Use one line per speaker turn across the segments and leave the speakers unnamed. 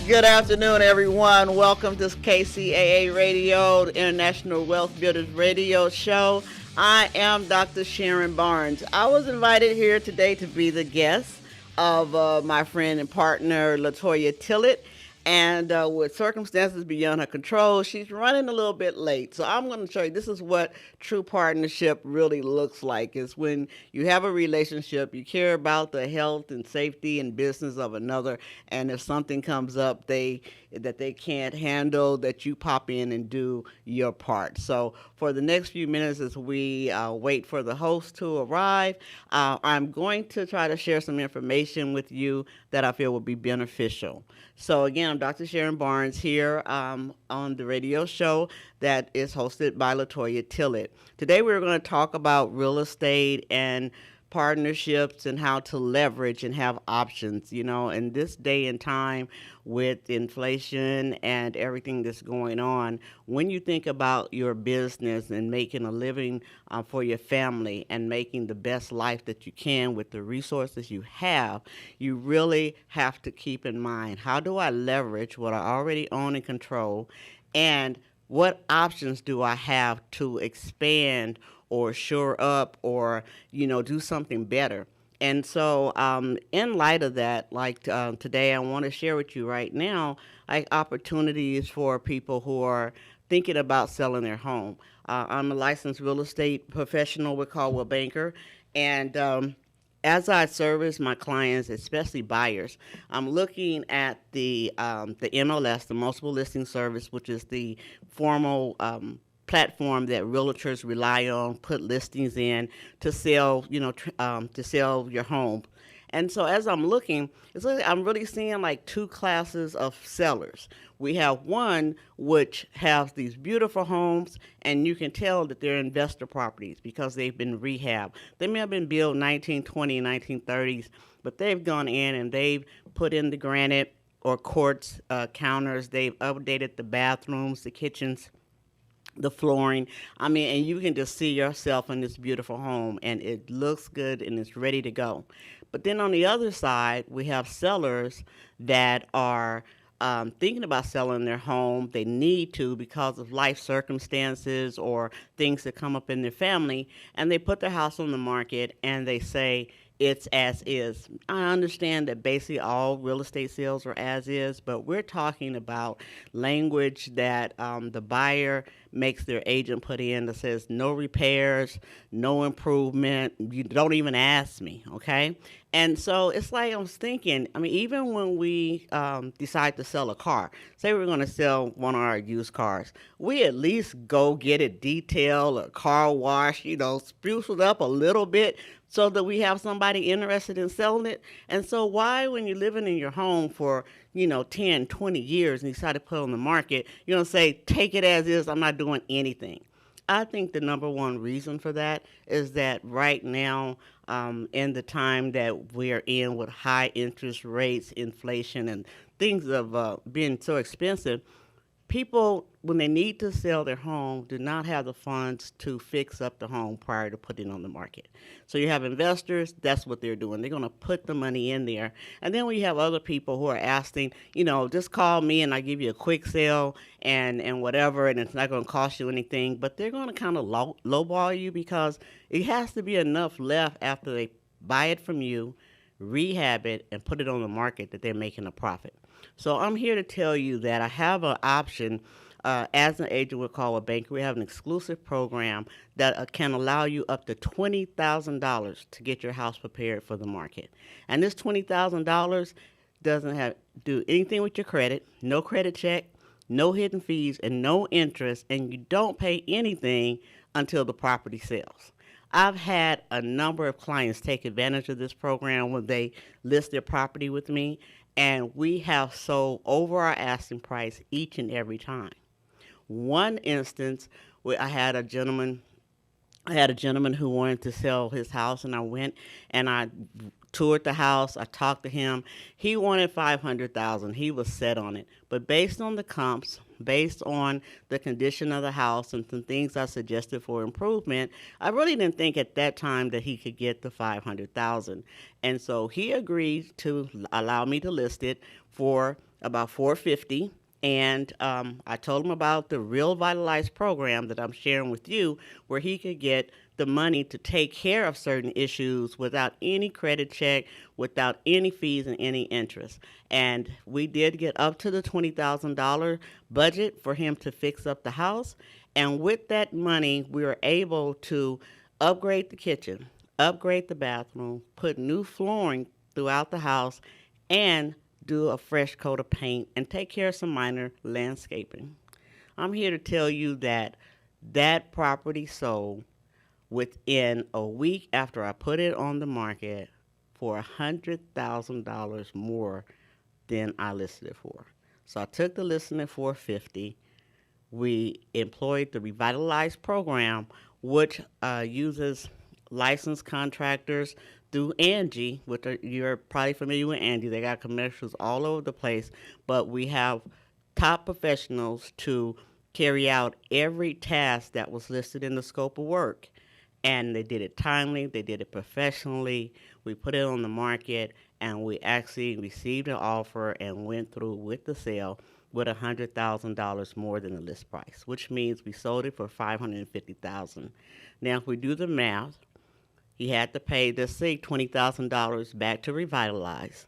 Good afternoon, everyone. Welcome to KCAA Radio, the International Wealth Builders Radio Show. I am Dr. Sharon Barnes. I was invited here today to be the guest of my friend and partner, Toya Tillett. And with circumstances beyond her control, she's running a little bit late. So I'm going to show you this is what true partnership really looks like. Is when you have a relationship, you care about the health and safety and business of another, and if something comes up that they can't handle, that you pop in and do your part. So for the next few minutes as we wait for the host to arrive, I'm going to try to share some information with you that I feel will be beneficial. So again, I'm Dr. Sharon Barnes here on the radio show that is hosted by Toya Tillett. Today we're going to talk about real estate and partnerships and how to leverage and have options. In this day and time with inflation and everything that's going on, when you think about your business and making a living for your family and making the best life that you can with the resources you have, you really have to keep in mind, how do I leverage what I already own and control, and what options do I have to expand or shore up or, do something better? And so in light of that, today I want to share with you right now, opportunities for people who are thinking about selling their home. I'm a licensed real estate professional with Caldwell Banker, and as I service my clients, especially buyers, I'm looking at the MLS, the Multiple Listing Service, which is the formal platform that realtors rely on, put listings in to sell, to sell your home. And so as I'm looking, I'm really seeing like two classes of sellers. We have one which has these beautiful homes, and you can tell that they're investor properties because they've been rehabbed. They may have been built 1920, 1930s, but they've gone in and they've put in the granite or quartz counters. They've updated the bathrooms, the kitchens, the flooring. And you can just see yourself in this beautiful home, and it looks good and it's ready to go. But then on the other side, we have sellers that are thinking about selling their home. They need to because of life circumstances or things that come up in their family, and they put their house on the market and they say, it's as is. I understand that basically all real estate sales are as is, but we're talking about language that the buyer makes their agent put in that says no repairs, no improvement, you don't even ask me, okay? And so it's like I was thinking, even when we decide to sell a car, say we're going to sell one of our used cars, we at least go get it detailed, a car wash, spruce it up a little bit so that we have somebody interested in selling it. And so why, when you're living in your home for, 10, 20 years and you decide to put it on the market, you don't say, take it as is, I'm not doing anything. I think the number one reason for that is that right now, in the time that we are in with high interest rates, inflation, and things of being so expensive, people, when they need to sell their home, do not have the funds to fix up the home prior to putting it on the market. So you have investors, that's what they're doing. They're going to put the money in there. And then we have other people who are asking, just call me and I give you a quick sale and whatever, and it's not going to cost you anything. But they're going to kind of lowball you because it has to be enough left after they buy it from you, rehab it, and put it on the market that they're making a profit. So I'm here to tell you that I have an option. As an agent with Caldwell Banker, we have an exclusive program that can allow you up to $20,000 to get your house prepared for the market. And this $20,000 doesn't do anything with your credit, no credit check, no hidden fees, and no interest, and you don't pay anything until the property sells. I've had a number of clients take advantage of this program when they list their property with me, and we have sold over our asking price each and every time. One instance where I had a gentleman who wanted to sell his house, and I went and I toured the house. I talked to him. He wanted $500,000. He was set on it, but based on the comps, based on the condition of the house and some things I suggested for improvement, I really didn't think at that time that he could get the $500,000. And so he agreed to allow me to list it for about 450. And I told him about the Real Vitalize program that I'm sharing with you, where he could get the money to take care of certain issues without any credit check, without any fees and any interest. And we did get up to the $20,000 budget for him to fix up the house. And with that money, we were able to upgrade the kitchen, upgrade the bathroom, put new flooring throughout the house, and do a fresh coat of paint and take care of some minor landscaping. I'm here to tell you that that property sold within a week after I put it on the market for $100,000 more than I listed it for. So I took the listing at 450. We employed the Revitalize program, which uses licensed contractors through Angie, which you're probably familiar with Angie. They got commercials all over the place, but we have top professionals to carry out every task that was listed in the scope of work. And they did it timely, they did it professionally. We put it on the market, and we actually received an offer and went through with the sale with $100,000 more than the list price, which means we sold it for $550,000. Now, if we do the math, he had to pay, let's say, $20,000 back to Revitalize.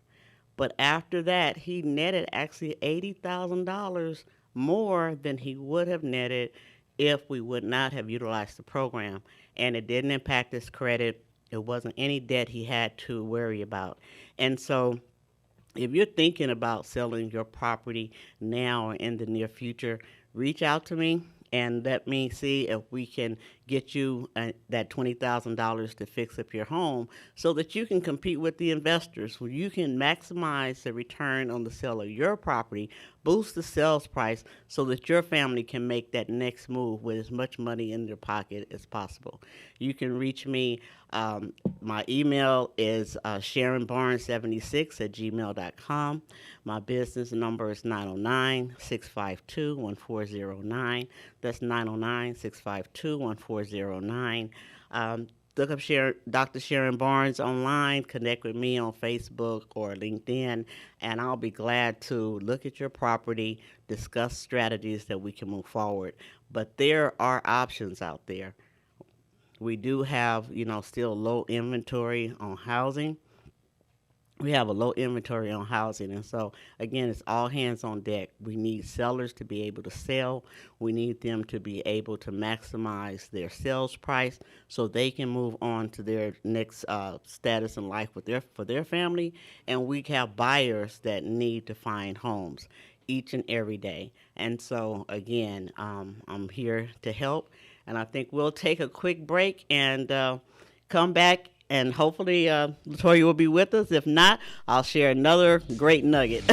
But after that, he netted actually $80,000 more than he would have netted if we would not have utilized the program. And it didn't impact his credit. It wasn't any debt he had to worry about. And so if you're thinking about selling your property now or in the near future, reach out to me and let me see if we can get you that $20,000 to fix up your home so that you can compete with the investors, where you can maximize the return on the sale of your property, boost the sales price so that your family can make that next move with as much money in their pocket as possible. You can reach me. My email is sharonbarnes76@gmail.com. My business number is 909-652-1409. That's 909-652-1409. Look up Dr. Sharon Barnes online, connect with me on Facebook or LinkedIn, and I'll be glad to look at your property, discuss strategies that we can move forward. But there are options out there. We do have, still low inventory on housing. We have a low inventory on housing. And so, again, it's all hands on deck. We need sellers to be able to sell. We need them to be able to maximize their sales price so they can move on to their next status in life for their family. And we have buyers that need to find homes each and every day. And so, again, I'm here to help. And I think we'll take a quick break and come back, and hopefully Latoya will be with us. If not, I'll share another great nugget.